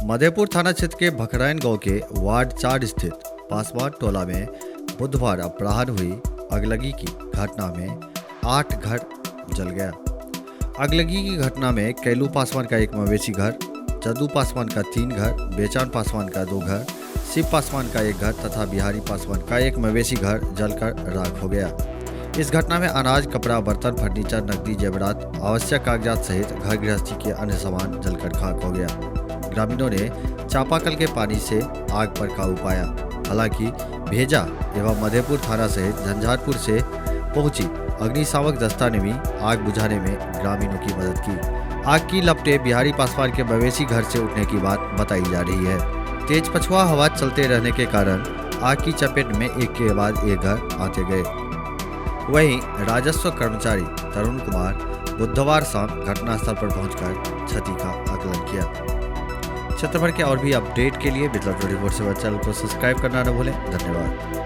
मधेपुर थाना क्षेत्र के भखरैन गांव के वार्ड 4 स्थित पासवान टोला में बुधवार अपराह्न हुई अगलगी की घटना में 8 घर जल गया। अगलगी की घटना में कैलू पासवान का एक मवेशी घर, जदू पासवान का 3 घर, बेचान पासवान का 2 घर, शिव पासवान का 1 घर तथा बिहारी पासवान का 1 मवेशी घर जलकर राख हो गया। इस घटना में अनाज, कपड़ा, बर्तन, फर्नीचर, नकदी, जेवरात, आवश्यक कागजात सहित घर गृहस्थी के अन्य सामान जलकर खाक हो गया। ग्रामीणों ने चापाकल के पानी से आग पर काबू पाया। हालांकि भेजा एवं मधेपुर थाना सहित झंझारपुर से पहुंची अग्निशामक दस्ता ने भी आग बुझाने में ग्रामीणों की मदद की। आग की लपटें बिहारी पासवान के मवेशी घर से उठने की बात बताई जा रही है। तेज पछुआ हवा चलते रहने के कारण आग की चपेट में एक के बाद एक घर आते गए। वहीं राजस्व कर्मचारी तरुण कुमार बुधवार शाम घटनास्थल पर पहुंचकर क्षति का आकलन किया। क्षेत्र भर के और भी अपडेट के लिए बितला 24/7 चैनल को सब्सक्राइब करना न भूलें। धन्यवाद।